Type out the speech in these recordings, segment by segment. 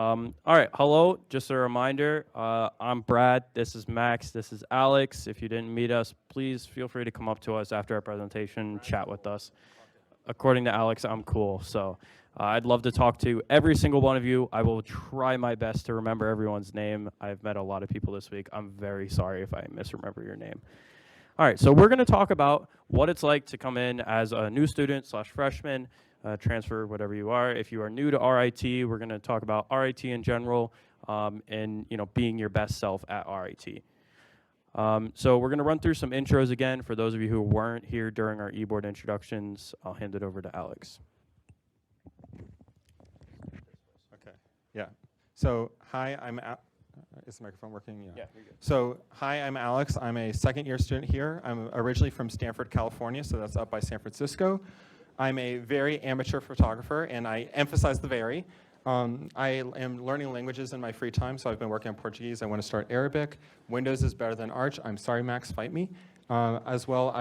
All right, hello. Just a reminder, I'm Brad. This is Max. This is Alex. If you didn't meet us, please feel free to come up to us after our presentation, chat with us. According to Alex, I'm cool. So I'd love to talk to every single one of you. I will try my best to remember everyone's name. I've met a lot of people this week. I'm very sorry if I misremember your name. All right, so we're going to talk about what it's like to come in as a new student slash freshman, transfer, whatever you are. If you are new to RIT, we're going to talk about RIT in general and being your best self at RIT. So we're going to run through some intros again. For those of you who weren't here during our e-board introductions, I'll hand it over to Alex. Okay, yeah. So hi, is the microphone working? Yeah. So hi, I'm Alex. I'm a second-year student here. I'm originally from Stanford, California, so that's up by San Francisco. I'm a very amateur photographer, and I emphasize the very. I am learning languages in my free time, so I've been working on Portuguese. I want to start Arabic. Windows is better than Arch. I'm sorry, Max, fight me. As well,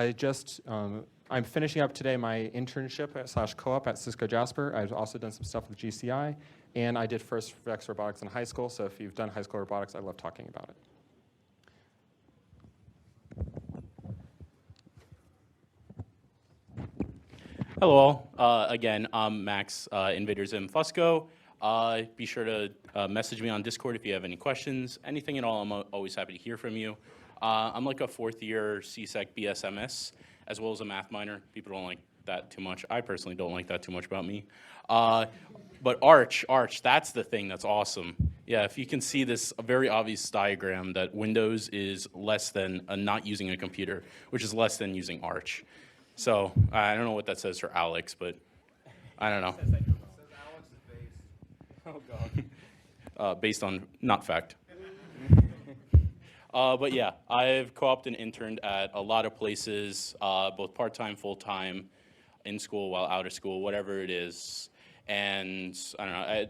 I'm finishing up today my internship slash co-op at Cisco Jasper. I've also done some stuff with GCI, and I did first Vex robotics in high school, so if you've done high school robotics, I love talking about it. Hello all. Again, I'm Max, Invader Zim Fusco. Be sure to message me on Discord if you have any questions. Anything at all, I'm always happy to hear from you. I'm like a fourth-year CSEC BSMS, as well as a math minor. People don't like that too much. I personally don't like that too much about me. But Arch, that's the thing that's awesome. Yeah, if you can see this very obvious diagram that Windows is less than not using a computer, which is less than using Arch. So I don't know what that says for Alex, but I don't know. It says Alex is based. Oh, God. Based on not fact. But yeah, I've co-opted and interned at a lot of places, both part-time, full-time, in school, while out of school, whatever it is. And I don't know,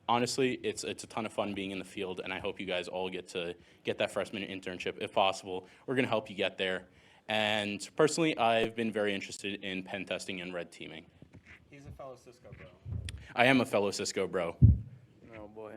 honestly, it's a ton of fun being in the field, and I hope you guys all get that freshman internship if possible. We're going to help you get there. And personally, I've been very interested in pen testing and red teaming. He's a fellow Cisco bro. I am a fellow Cisco bro. Oh, boy.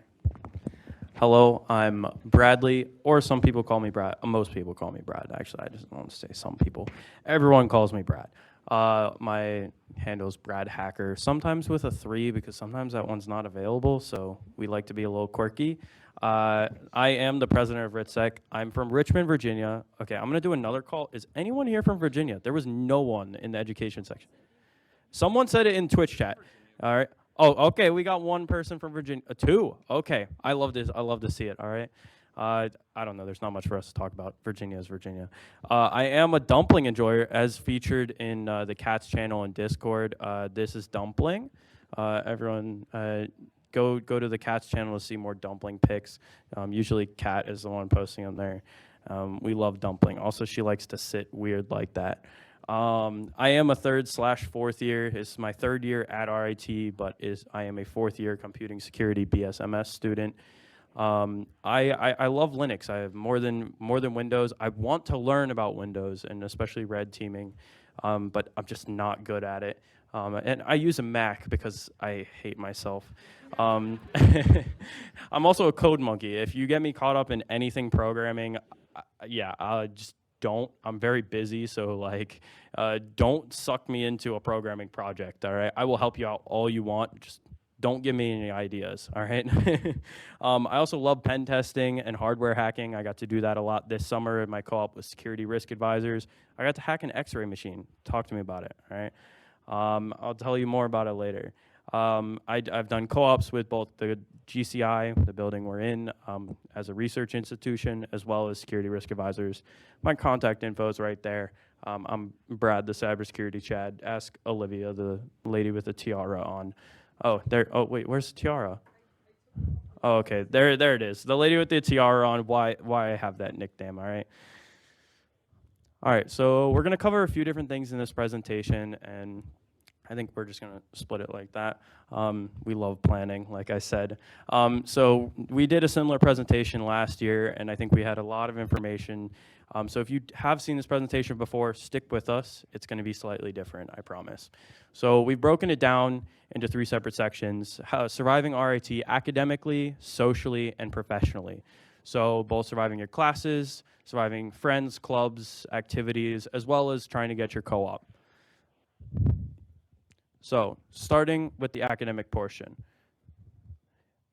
Hello, I'm Bradley, or some people call me Brad. Most people call me Brad, actually. I just don't want to say some people. Everyone calls me Brad. My handle's Brad Hacker, sometimes with a 3 because sometimes that one's not available, so we like to be a little quirky. I am the president of RitSec. I'm from Richmond, Virginia. Okay, I'm going to do another call. Is anyone here from Virginia? There was no one in the education section. Someone said it in Twitch chat. All right. Oh, okay, we got one person from Virginia. 2. Okay, I love this. I love to see it, all right? I don't know. There's not much for us to talk about. Virginia is Virginia. I am a dumpling enjoyer, as featured in the Cats channel and Discord. This is Dumpling. Everyone, go to the Cats channel to see more dumpling pics. Usually, Cat is the one posting them there. We love Dumpling. Also, she likes to sit weird like that. I am a 3rd/4th year. It's my 3rd year at RIT, but I am a 4th year computing security BSMS student. I love Linux. I have more than Windows. I want to learn about Windows and especially red teaming, but I'm just not good at it. And I use a Mac because I hate myself. I'm also a code monkey. If you get me caught up in anything programming, I just don't. I'm very busy, so like, don't suck me into a programming project. All right, I will help you out all you want. Just don't give me any ideas, all right? I also love pen testing and hardware hacking. I got to do that a lot this summer in my co-op with Security Risk Advisors. I got to hack an X-ray machine. Talk to me about it, all right? I'll tell you more about it later. I've done co-ops with both the GCI, the building we're in, as a research institution, as well as Security Risk Advisors. My contact info is right there. I'm Brad, the cybersecurity Chad. Ask Olivia, the lady with the tiara on. Oh, there. Oh, wait. Where's the tiara? Oh, okay. There it is. The lady with the tiara on. Why I have that nickname? All right. All right. So we're gonna cover a few different things in this presentation, and I think we're just going to split it like that. We love planning, like I said. So we did a similar presentation last year, and I think we had a lot of information. So if you have seen this presentation before, stick with us. It's going to be slightly different, I promise. So we've broken it down into 3 separate sections: surviving RIT academically, socially, and professionally. So both surviving your classes, surviving friends, clubs, activities, as well as trying to get your co-op. So starting with the academic portion.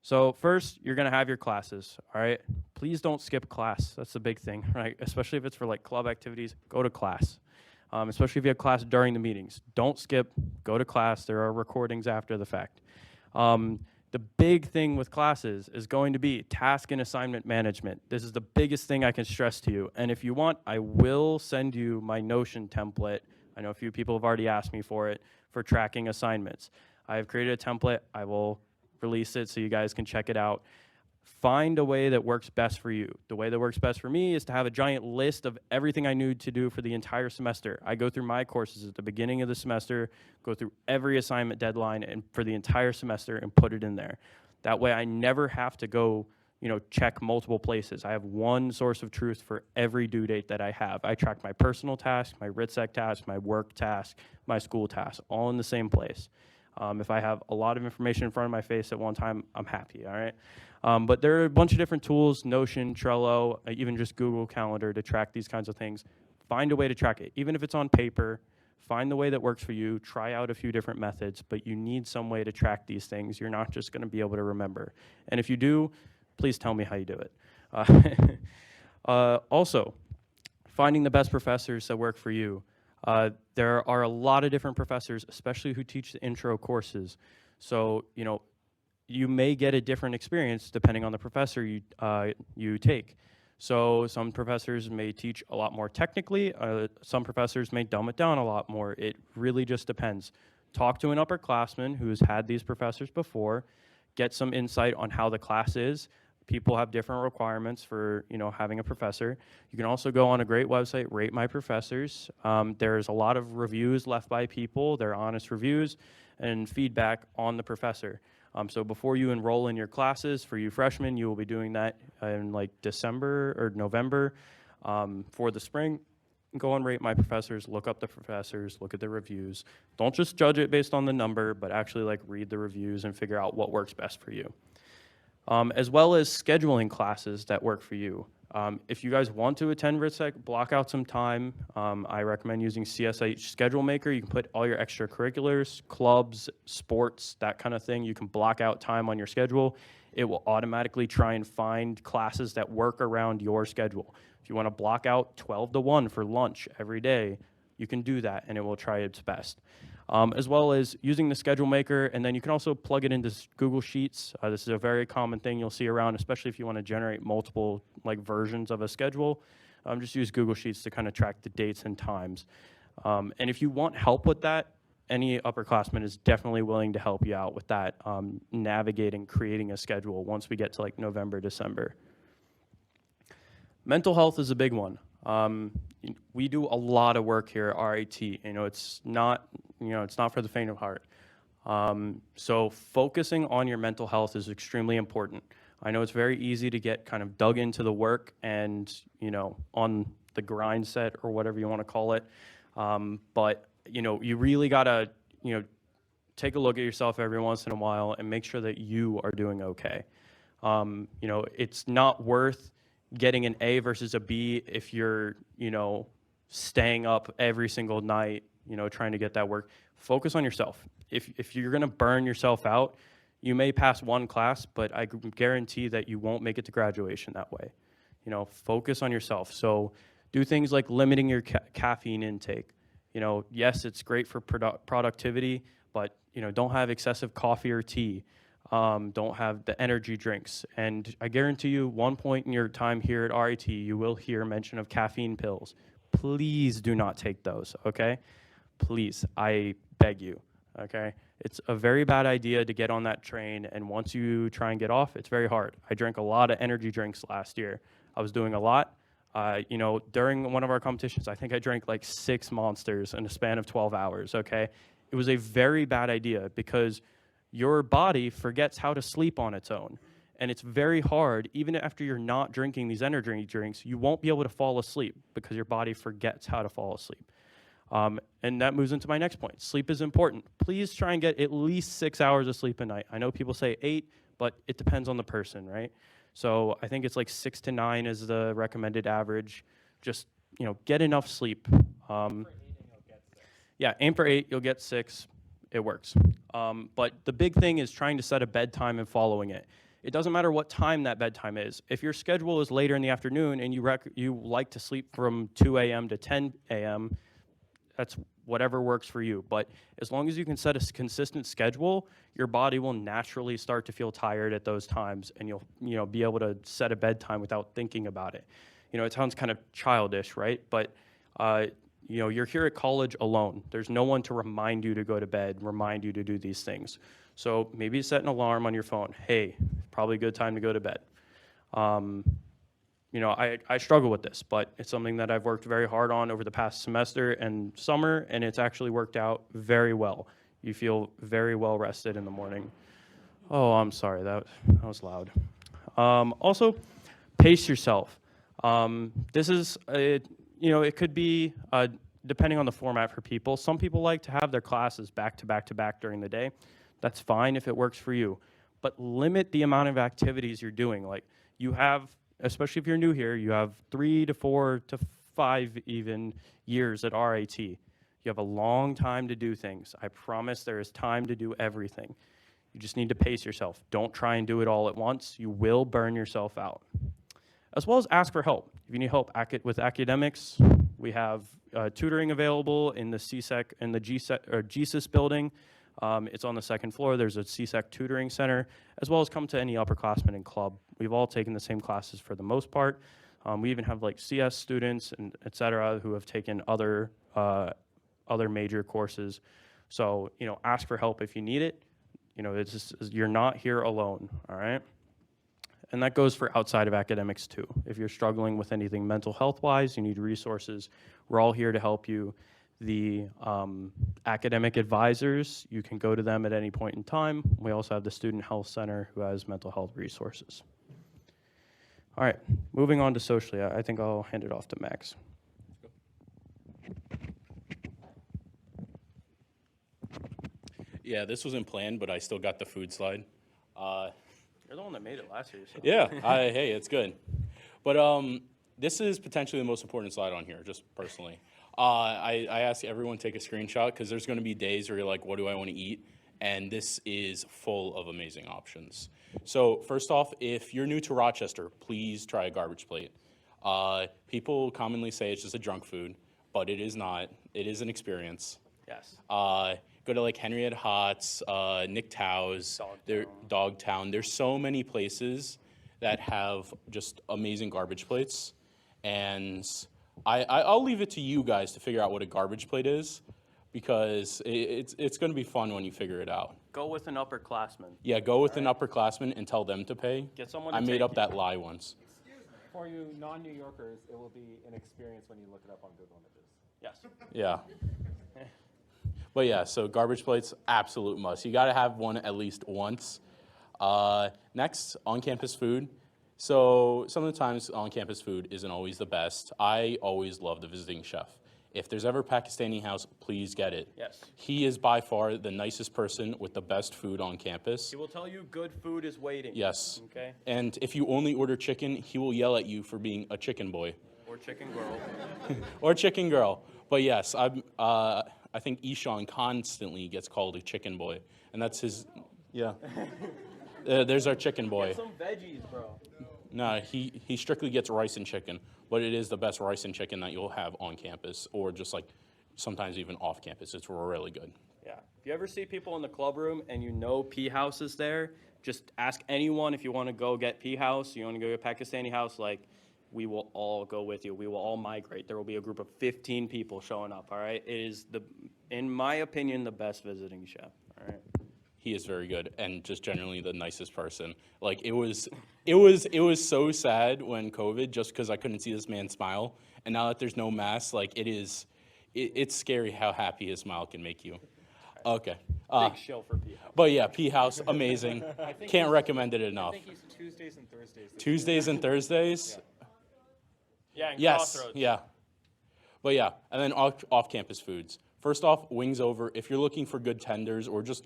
So first, you're gonna have your classes, all right? Please don't skip class. That's the big thing, right? Especially if it's for like club activities, go to class. Especially if you have class during the meetings. Don't skip, go to class. There are recordings after the fact. The big thing with classes is going to be task and assignment management. This is the biggest thing I can stress to you. And if you want, I will send you my Notion template. I know a few people have already asked me for it, for tracking assignments. I have created a template. I will release it so you guys can check it out. Find a way that works best for you. The way that works best for me is to have a giant list of everything I need to do for the entire semester. I go through my courses at the beginning of the semester, go through every assignment deadline and for the entire semester and put it in there. That way I never have to go, check multiple places. I have one source of truth for every due date that I have. I track my personal task, my Rit task, my work task, my school task, all in the same place. If I have a lot of information in front of my face at one time, I'm happy, all right? But there are a bunch of different tools, Notion, Trello, even just Google Calendar to track these kinds of things. Find a way to track it. Even if it's on paper, find the way that works for you. Try out a few different methods, but you need some way to track these things. You're not just gonna be able to remember. And if you do, please tell me how you do it. Also, finding the best professors that work for you. There are a lot of different professors, especially who teach the intro courses. So, you may get a different experience depending on the professor you take. So some professors may teach a lot more technically. Some professors may dumb it down a lot more. It really just depends. Talk to an upperclassman who's had these professors before. Get some insight on how the class is. People have different requirements for having a professor. You can also go on a great website, Rate My Professors. There's a lot of reviews left by people. They're honest reviews and feedback on the professor. So before you enroll in your classes, for you freshmen, you will be doing that in like December or November. For the spring, go and Rate My Professors, look up the professors, look at the reviews. Don't just judge it based on the number, but actually read the reviews and figure out what works best for you. As well as scheduling classes that work for you. If you guys want to attend RitSec, block out some time. I recommend using CSH Schedule Maker. You can put all your extracurriculars, clubs, sports, that kind of thing. You can block out time on your schedule. It will automatically try and find classes that work around your schedule. If you want to block out 12 to 1 for lunch every day, you can do that and it will try its best. As well as using the schedule maker, and then you can also plug it into Google Sheets. This is a very common thing you'll see around, especially if you want to generate multiple versions of a schedule. Just use Google Sheets to kind of track the dates and times. And if you want help with that, any upperclassman is definitely willing to help you out with that, navigating, creating a schedule once we get to November, December. Mental health is a big one. We do a lot of work here at RIT. It's not for the faint of heart. So focusing on your mental health is extremely important. I know it's very easy to get kind of dug into the work and, on the grind set or whatever you want to call it. But, you really gotta, take a look at yourself every once in a while and make sure that you are doing okay. It's not worth getting an A versus a B if you're, staying up every single night, trying to get that work. Focus on yourself. If you're gonna burn yourself out, you may pass one class, but I guarantee that you won't make it to graduation that way. Focus on yourself. So do things like limiting your caffeine intake. Yes, it's great for productivity, but don't have excessive coffee or tea. Don't have the energy drinks. And I guarantee you, one point in your time here at RIT, you will hear mention of caffeine pills. Please do not take those, okay? Please, I beg you, okay? It's a very bad idea to get on that train, and once you try and get off, it's very hard. I drank a lot of energy drinks last year. I was doing a lot. During one of our competitions, I think I drank 6 Monsters in a span of 12 hours, okay? it was a very bad idea because your body forgets how to sleep on its own. And it's very hard, even after you're not drinking these energy drinks, you won't be able to fall asleep because your body forgets how to fall asleep. And that moves into my next point. Sleep is important. Please try and get at least 6 hours of sleep a night. I know people say 8, but it depends on the person, right? So I think it's like 6 to 9 is the recommended average. Just, get enough sleep. Yeah, aim for 8, you'll get 6. It works. But the big thing is trying to set a bedtime and following it. It doesn't matter what time that bedtime is. If your schedule is later in the afternoon and you like to sleep from 2 a.m. to 10 a.m., that's whatever works for you. But as long as you can set a consistent schedule, your body will naturally start to feel tired at those times, and you'll be able to set a bedtime without thinking about it. It sounds kind of childish, right? But you're here at college alone. There's no one to remind you to go to bed, remind you to do these things. So maybe set an alarm on your phone. Hey, probably a good time to go to bed. I struggle with this, but it's something that I've worked very hard on over the past semester and summer, and it's actually worked out very well. You feel very well rested in the morning. Oh, I'm sorry, that was loud. Also, pace yourself. This is, it could be, depending on the format for people. Some people like to have their classes back to back to back during the day. That's fine if it works for you. But limit the amount of activities you're doing. Like you have, especially if you're new here, you have 3 to 4 to 5 even years at RIT. You have a long time to do things. I promise there is time to do everything. You just need to pace yourself. Don't try and do it all at once. You will burn yourself out. As well as ask for help. If you need help with academics, we have tutoring available in the CSEC and the GSIS building. It's on the second floor. There's a CSEC tutoring center, as well as come to any upperclassmen and club. We've all taken the same classes for the most part. We even have like CS students and et cetera who have taken other major courses. So, ask for help if you need it. You're not here alone, all right? And that goes for outside of academics too. If you're struggling with anything mental health-wise, you need resources, we're all here to help you. The academic advisors, you can go to them at any point in time. We also have the Student Health Center who has mental health resources. All right, moving on to socially, I think I'll hand it off to Max. Yeah, this wasn't planned, but I still got the food slide. You're the one that made it last year. So. Yeah, hey, it's good. But this is potentially the most important slide on here, just personally. I ask everyone to take a screenshot because there's going to be days where you're like, what do I want to eat? And this is full of amazing options. So first off, if you're new to Rochester, please try a garbage plate. People commonly say it's just a junk food, but it is not. It is an experience. Yes. Go to like Henrietta Hots, Nick Tow's, Dogtown. There's so many places that have just amazing garbage plates. And I'll leave it to you guys to figure out what a garbage plate is, because it's going to be fun when you figure it out. Go with an upperclassman. Yeah, go with an upperclassman and tell them to pay. Get someone to I made up that lie once. Excuse me. For you non-New Yorkers, it will be an experience when you look it up on Google Images. Yes. Yeah. But yeah, so garbage plates, absolute must. You got to have one at least once. Next, on-campus food. So some of the times on-campus food isn't always the best. I always love the visiting chef. If there's ever Pakistani house, please get it. Yes. He is by far the nicest person with the best food on campus. He will tell you good food is waiting. Yes. Okay. And if you only order chicken, he will yell at you for being a chicken boy. Or chicken girl. Or chicken girl. But yes, I think Ishan constantly gets called a chicken boy. And that's his, yeah. There's our chicken boy. Get some veggies, bro. No, he strictly gets rice and chicken, but it is the best rice and chicken that you'll have on campus, or just like sometimes even off campus. It's really good. Yeah. If you ever see people in the club room and you know P House is there, just ask anyone if you want to go get P House, you want to go get Pakistani house, like we will all go with you. We will all migrate. There will be a group of 15 people showing up, all right? It is, in my opinion, the best visiting chef, all right? He is very good and just generally the nicest person. Like it was so sad when COVID, just because I couldn't see this man smile. And now that there's no mask, like it's scary how happy his smile can make you. Okay. Big shill for P House. But yeah, P House, amazing. think Can't he's- recommend it enough. I think he's Tuesdays and Thursdays. Tuesdays and Thursdays? Yeah, and Yes, Crossroads. yeah. But yeah, and then off-campus foods. First off, Wings Over. If you're looking for good tenders, or just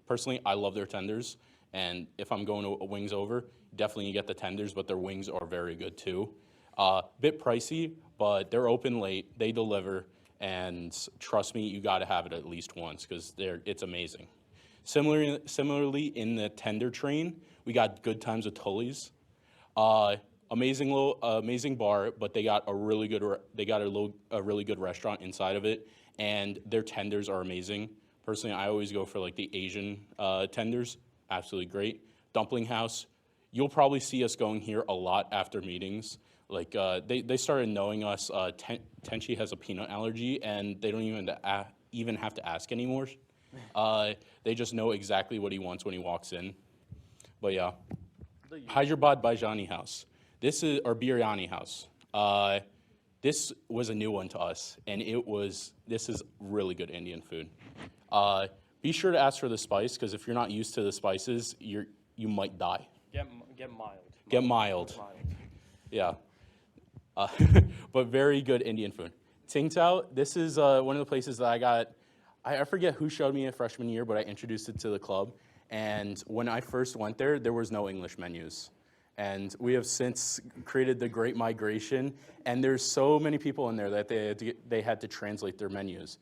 personally, I love their tenders. And if I'm going to a Wings Over, definitely you get the tenders, but their wings are very good too. Bit pricey, but they're open late. They deliver, and trust me, you got to have it at least once because it's amazing. Similarly, in the tender train, we got Good Times with Tully's. Amazing bar, but they got a really good a really good restaurant inside of it, and their tenders are amazing. Personally, I always go for like the Asian tenders, absolutely great. Dumpling House, you'll probably see us going here a lot after meetings. Like they started knowing us. Tenchi has a peanut allergy, and they don't even have to ask anymore. They just know exactly what he wants when he walks in. But yeah, Hyderabad Bajani House. This is our Biryani House. This was a new one to us, and this is really good Indian food. Be sure to ask for the spice, because if you're not used to the spices, you might die. Get mild. Get mild. Yeah. But very good Indian food. Ting Tao, this is one of the places that I forget who showed me it freshman year, but I introduced it to the club. And when I first went there was no English menus. And we have since created the Great Migration, and there's so many people in there that they had to translate their menus.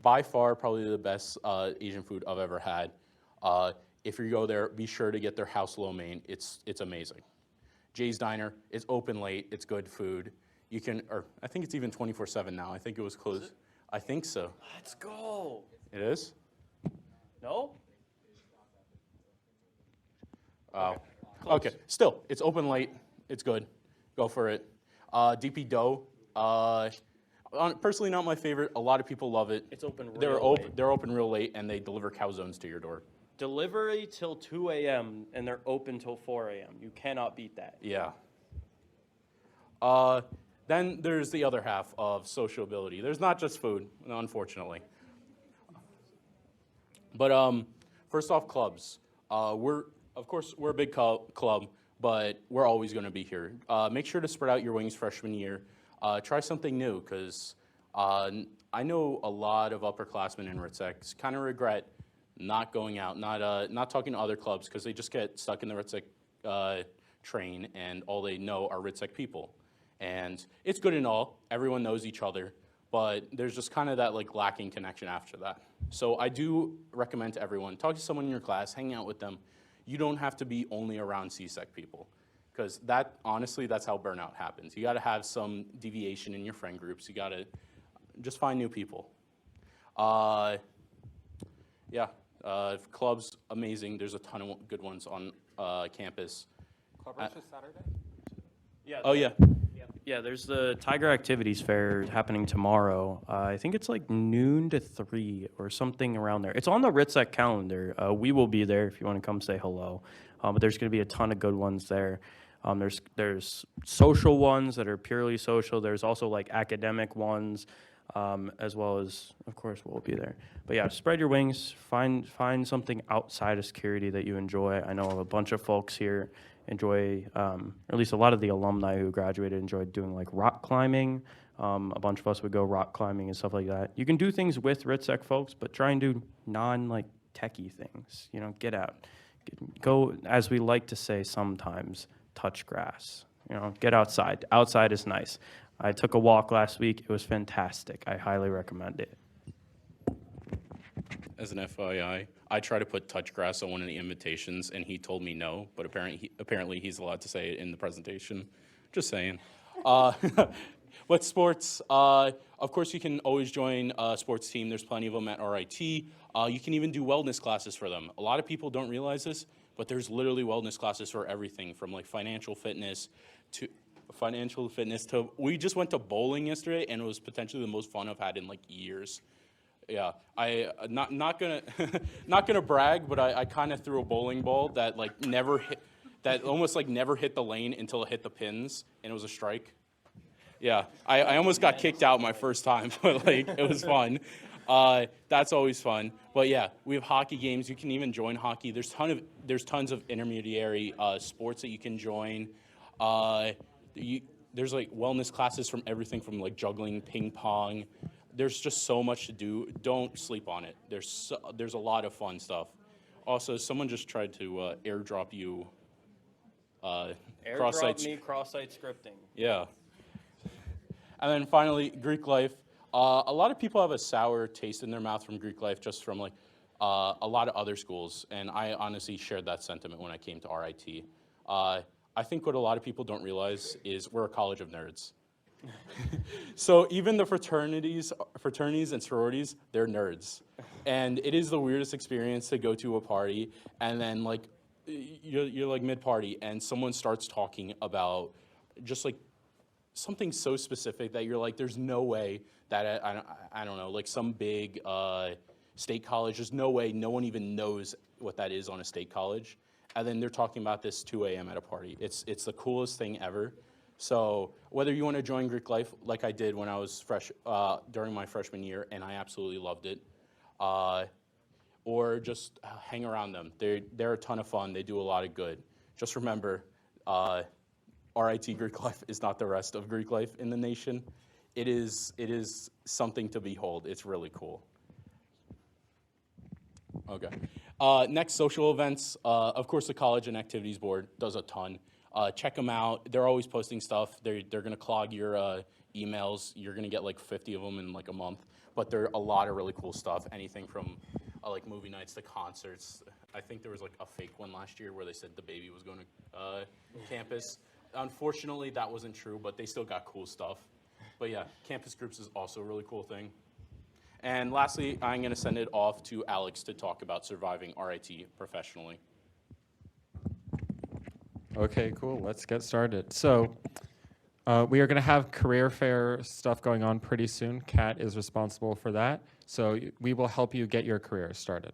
By far, probably the best Asian food I've ever had. If you go there, be sure to get their house lo mein. It's amazing. Jay's Diner is open late. It's good food. I think it's even 24/7 now. I think it was closed. I think so. Let's go. It is? No? Okay. Still, it's open late. It's good. Go for it. DP Dough. Personally, not my favorite. A lot of people love it. It's open They're real open. late. They're open real late, and they deliver calzones to your door. Delivery till 2 a.m. and they're open till 4 a.m. You cannot beat that. Yeah. Then there's the other half of sociability. There's not just food, unfortunately. But first off, clubs. We're a big club, but we're always going to be here. Make sure to spread out your wings freshman year. Try something new, because I know a lot of upperclassmen in RITSEC kind of regret not going out, not talking to other clubs, because they just get stuck in the RITSEC train, and all they know are RITSEC people. And it's good and all. Everyone knows each other, but there's just kind of that like lacking connection after that. So I do recommend to everyone, talk to someone in your class, hang out with them. You don't have to be only around CSEC people, because honestly, that's how burnout happens. You got to have some deviation in your friend groups. You got to just find new people. Clubs, amazing. There's a ton of good ones on campus. Club Rush is Saturday? Yeah. Oh, yeah. Yeah, there's the Tiger Activities Fair happening tomorrow. I think it's like noon to 3 or something around there. It's on the RITSEC calendar. We will be there if you want to come say hello. But there's going to be a ton of good ones there. There's social ones that are purely social. There's also like academic ones, as well as, of course, we'll be there. But yeah, spread your wings. Find something outside of security that you enjoy. I know a bunch of folks here enjoy, or at least a lot of the alumni who graduated enjoyed doing like rock climbing. A bunch of us would go rock climbing and stuff like that. You can do things with RITSEC folks, but try and do techie things. Get out. Go, as we like to say sometimes, touch grass. Get outside. Outside is nice. I took a walk last week. It was fantastic. I highly recommend it. As an FYI, I tried to put touch grass on one of the invitations, and he told me no, but apparently he's allowed to say it in the presentation. Just saying. What sports? Of course, you can always join a sports team. There's plenty of them at RIT. You can even do wellness classes for them. A lot of people don't realize this, but there's literally wellness classes for everything, from like financial fitness to we just went to bowling yesterday, and it was potentially the most fun I've had in like years. Yeah, not gonna brag, but I kind of threw a bowling ball that almost never hit the lane until it hit the pins, and it was a strike. Yeah, I almost got kicked out my first time, but it was fun. That's always fun. But yeah, we have hockey games. You can even join hockey. There's tons of intermediary sports that you can join. Uh, there's like wellness classes from everything from like juggling, ping pong. There's just so much to do. Don't sleep on it. There's a lot of fun stuff. Also, someone just tried to airdrop you Airdrop me cross-site scripting. yeah. And then finally, Greek life. A lot of people have a sour taste in their mouth from Greek life just from like a lot of other schools. And I honestly shared that sentiment when I came to RIT. I think what a lot of people don't realize is we're a college of nerds. So even the fraternities and sororities, they're nerds. And it is the weirdest experience to go to a party and then like you're like mid-party and someone starts talking about just like something so specific that you're like, there's no way that I don't know, like some big state college, there's no way no one even knows what that is on a state college. And then they're talking about this 2 a.m. at a party. It's the coolest thing ever. So whether you want to join Greek life, like I did when I was during my freshman year, and I absolutely loved it, or just hang around them. They're a ton of fun. They do a lot of good. Just remember, RIT Greek life is not the rest of Greek life in the nation. It is something to behold. It's really cool. Okay. Next, social events. Of course, the College and Activities Board does a ton. Check them out. They're always posting stuff. They're going to clog your emails. You're going to get like 50 of them in like a month. But they're a lot of really cool stuff. Anything from like movie nights to concerts. I think there was like a fake one last year where they said the baby was going to campus. Unfortunately, that wasn't true, but they still got cool stuff. But yeah, campus groups is also a really cool thing. And lastly, I'm going to send it off to Alex to talk about surviving RIT professionally. Okay, cool. Let's get started. So we are going to have career fair stuff going on pretty soon. Kat is responsible for that. So we will help you get your career started.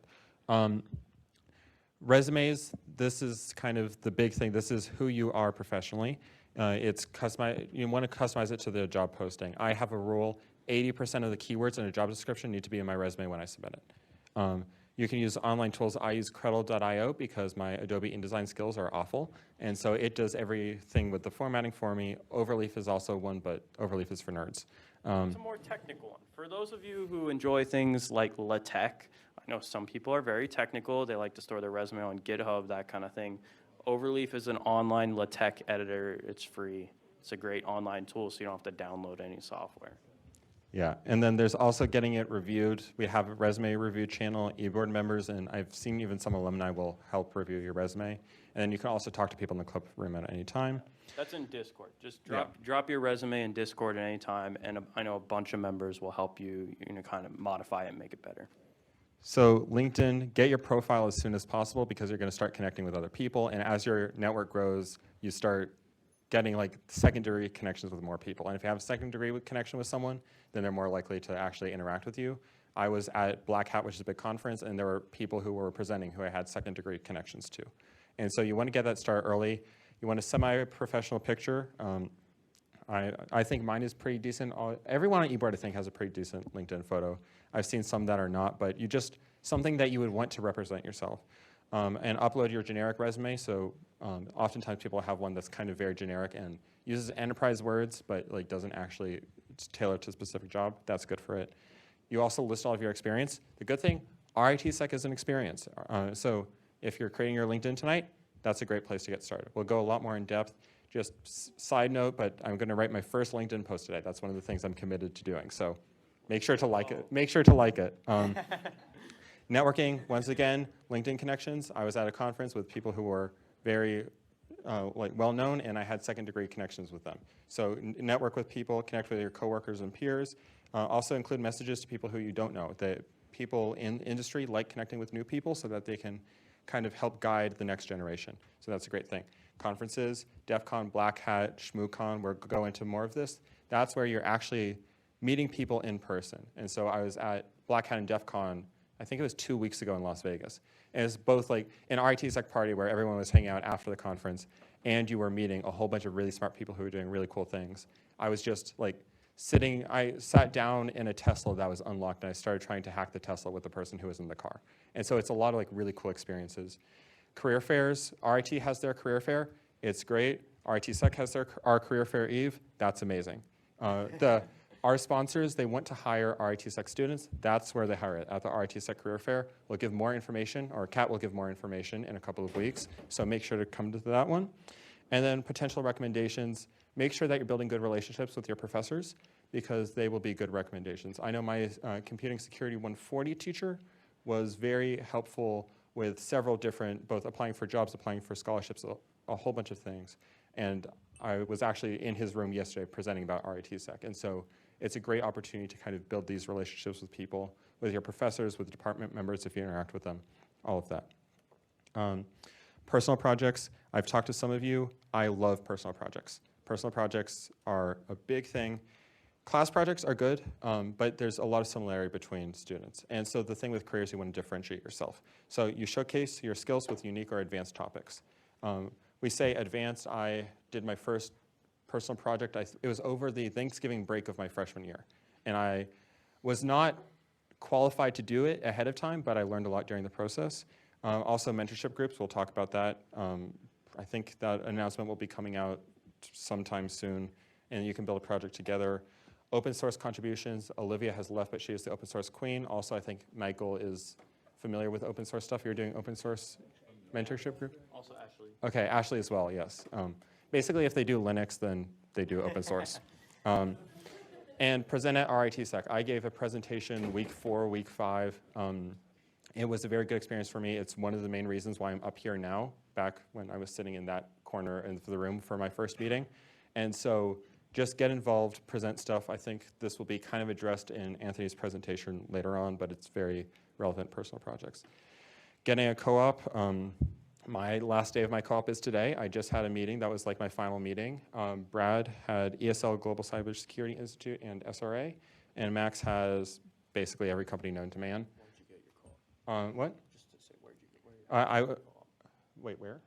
Resumes, this is kind of the big thing. This is who you are professionally. You want to customize it to the job posting. I have a rule, 80% of the keywords in a job description need to be in my resume when I submit it. You can use online tools. I use Credle.io because my Adobe InDesign skills are awful. And so it does everything with the formatting for me. Overleaf is also one, but Overleaf is for nerds. It's a more technical one. For those of you who enjoy things like LaTeX, I know some people are very technical. They like to store their resume on GitHub, that kind of thing. Overleaf is an online LaTeX editor. It's free. It's a great online tool, so you don't have to download any software. Yeah, and then there's also getting it reviewed. We have a resume review channel, eBoard members, and I've seen even some alumni will help review your resume. And then you can also talk to people in the club room at any time. That's in Discord. Just drop your resume in Discord at any time, and I know a bunch of members will help you, kind of modify it and make it better. So LinkedIn, get your profile as soon as possible because you're going to start connecting with other people. And as your network grows, you start getting like second-degree connections with more people. And if you have a second-degree connection with someone, then they're more likely to actually interact with you. I was at Black Hat, which is a big conference, and there were people who were presenting who I had second-degree connections to. And so you want to get that start early. You want a semi-professional picture. I think mine is pretty decent. Everyone on eBoard, I think, has a pretty decent LinkedIn photo. I've seen some that are not, but something that you would want to represent yourself. And upload your generic resume. So oftentimes people have one that's kind of very generic and uses enterprise words, but like doesn't actually tailor to a specific job. That's good for it. You also list all of your experience. The good thing, RITSec is an experience. So if you're creating your LinkedIn tonight, that's a great place to get started. We'll go a lot more in depth. Just side note, but I'm going to write my first LinkedIn post today. That's one of the things I'm committed to doing. So make sure to like it. Make sure to like it. Networking, once again, LinkedIn connections. I was at a conference with people who were very well-known, and I had second-degree connections with them. So network with people, connect with your coworkers and peers. Also include messages to people who you don't know. The people in industry like connecting with new people so that they can kind of help guide the next generation. So that's a great thing. Conferences, DEF CON, Black Hat, ShmooCon, we'll go into more of this. That's where you're actually meeting people in person. And so I was at Black Hat and DEF CON, I think it was 2 weeks ago in Las Vegas. And it's both like an RITSec party where everyone was hanging out after the conference and you were meeting a whole bunch of really smart people who were doing really cool things. I was just like I sat down in a Tesla that was unlocked, and I started trying to hack the Tesla with the person who was in the car. And so it's a lot of like really cool experiences. Career fairs, RIT has their career fair. It's great. RIT Sec has our career fair eve. That's amazing. Our sponsors, they want to hire RIT Sec students. That's where they hire it, at the RIT Sec career fair. We'll give more information, or Kat will give more information in a couple of weeks. So make sure to come to that one. And then potential recommendations. Make sure that you're building good relationships with your professors, because they will be good recommendations. I know my Computing Security 140 teacher was very helpful with several different, both applying for jobs, applying for scholarships, a whole bunch of things. And I was actually in his room yesterday presenting about RIT Sec. And so it's a great opportunity to kind of build these relationships with people, with your professors, with department members if you interact with them, all of that. Personal projects, I've talked to some of you. I love personal projects. Personal projects are a big thing. Class projects are good, but there's a lot of similarity between students. And so the thing with careers, you want to differentiate yourself. So you showcase your skills with unique or advanced topics. We say advanced. I did my first personal project. It was over the Thanksgiving break of my freshman year. And I was not qualified to do it ahead of time, but I learned a lot during the process. Also mentorship groups, we'll talk about that. I think that announcement will be coming out sometime soon, and you can build a project together. Open source contributions, Olivia has left, but she is the open source queen. Also, I think Michael is familiar with open source stuff. You're doing open source mentorship group? Also Ashley. Okay, Ashley as well, yes. Basically, if they do Linux, then they do open source. And present at RIT Sec. I gave a presentation week 4, week 5. It was a very good experience for me. It's one of the main reasons why I'm up here now, back when I was sitting in that corner of the room for my first meeting. And so just get involved, present stuff. I think this will be kind of addressed in Anthony's presentation later on, but it's very relevant personal projects. Getting a co-op. My last day of my co-op is today. I just had a meeting. That was like my final meeting. Brad had ESL, Global Cybersecurity Institute, and SRA. And Max has basically every company known to man. Where'd you get your call? What? Just to say, where'd you get your Wait, where?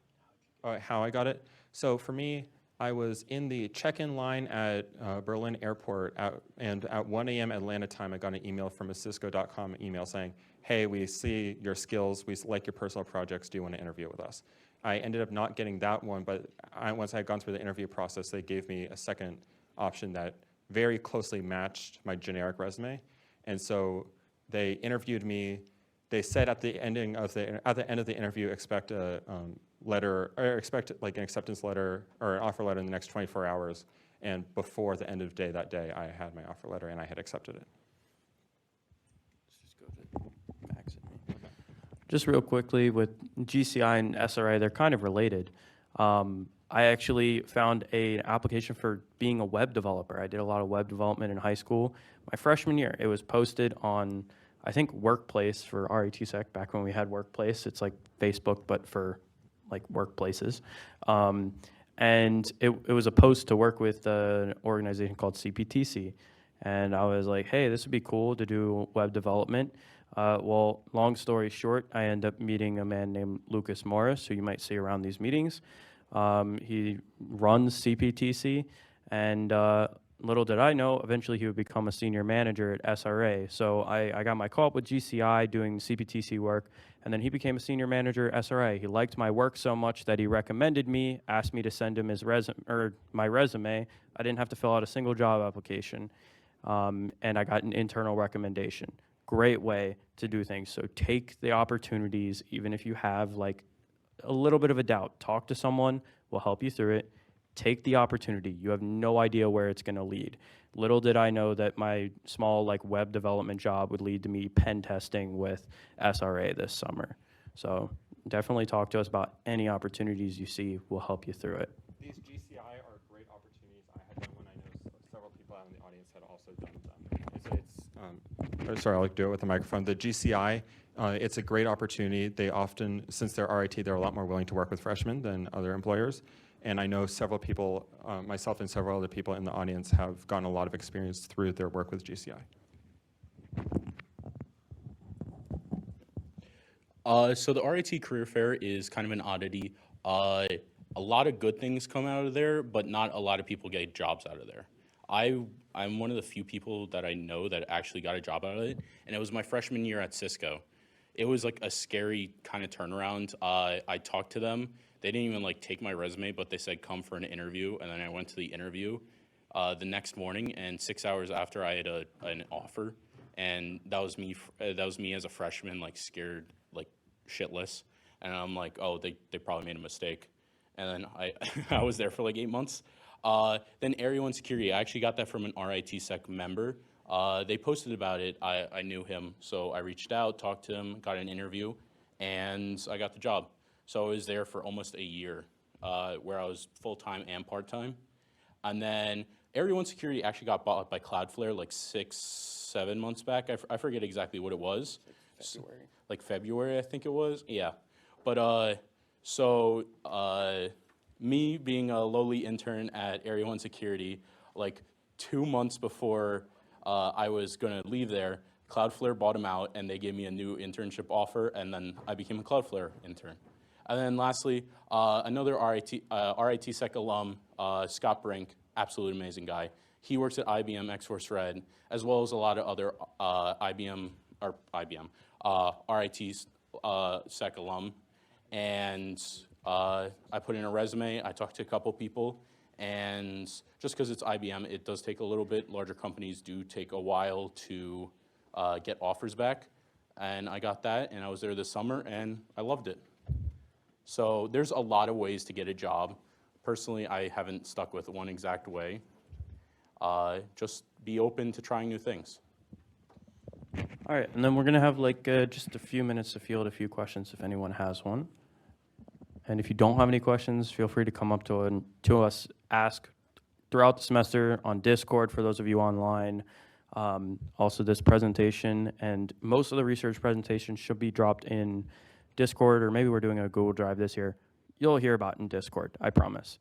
How I got it? So for me, I was in the check-in line at Berlin Airport, and at 1 a.m. Atlanta time, I got an email from a Cisco.com email saying, hey, we see your skills, we like your personal projects, do you want to interview with us? I ended up not getting that one, but once I had gone through the interview process, they gave me a second option that very closely matched my generic resume. And so they interviewed me. They said at the end of the interview, expect a letter, or expect like an acceptance letter or an offer letter in the next 24 hours. And before the end of day that day, I had my offer letter and I had accepted it. Let's just go to Max and me. Just real quickly, with GCI and SRA, they're kind of related. I actually found an application for being a web developer. I did a lot of web development in high school. My freshman year, it was posted on, I think, Workplace for RIT Sec, back when we had Workplace. It's like Facebook, but for like workplaces. And it was a post to work with an organization called CPTC. And I was like, hey, this would be cool to do web development. Well, long story short, I ended up meeting a man named Lucas Morris, who you might see around these meetings. He runs CPTC, and little did I know, eventually he would become a senior manager at SRA. So I got my call up with GCI doing CPTC work, and then he became a senior manager at SRA. He liked my work so much that he recommended me, asked me to send him his my resume. I didn't have to fill out a single job application, and I got an internal recommendation. Great way to do things. So take the opportunities, even if you have like a little bit of a doubt. Talk to someone, will help you through it. Take the opportunity. You have no idea where it's going to lead. Little did I know that my small like web development job would lead to me pen testing with SRA this summer. So definitely talk to us about any opportunities you see. We'll help you through it. These GCI are great opportunities. I had done one. I know several people out in the audience had also done them. Sorry, I'll do it with the microphone. The GCI, it's a great opportunity. They often, since they're RIT, they're a lot more willing to work with freshmen than other employers. And I know several people, myself and several other people in the audience, have gotten a lot of experience through their work with GCI. So the RIT Career Fair is kind of an oddity. A lot of good things come out of there, but not a lot of people get jobs out of there. I'm one of the few people that I know that actually got a job out of it, and it was my freshman year at Cisco. It was like a scary kind of turnaround. I talked to them. They didn't even like take my resume, but they said come for an interview, and then I went to the interview the next morning, and 6 hours after I had an offer, and that was me. That was me as a freshman, like scared, like shitless, and I'm like, oh, they probably made a mistake, and then I I was there for like 8 months. Then Area 1 Security, I actually got that from an RIT-Sec member. They posted about it. I knew him, so I reached out, talked to him, got an interview, and I got the job. So I was there for almost a year, where I was full-time and part-time. And then Area 1 Security actually got bought by Cloudflare like 6-7 months back. I forget exactly what it was. February. Like February, I think it was. Yeah. But so me being a lowly intern at Area 1 Security, like 2 months before I was going to leave there, Cloudflare bought them out, and they gave me a new internship offer, and then I became a Cloudflare intern. And then lastly, another RIT-Sec alum, Scott Brink, absolutely amazing guy. He works at IBM X-Force Red, as well as a lot of other RIT-Sec alum. And I put in a resume, I talked to a couple people, and just because it's IBM, it does take a little bit. Larger companies do take a while to get offers back. And I got that, and I was there this summer, and I loved it. So there's a lot of ways to get a job. Personally, I haven't stuck with one exact way. Just be open to trying new things. All right, and then we're gonna have like just a few minutes to field a few questions if anyone has one. And if you don't have any questions, feel free to come up to us, ask throughout the semester on Discord for those of you online. Also this presentation and most of the research presentations should be dropped in Discord, or maybe we're doing a Google Drive this year. You'll hear about it in Discord, I promise.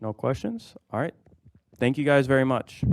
No questions? All right. Thank you guys very much.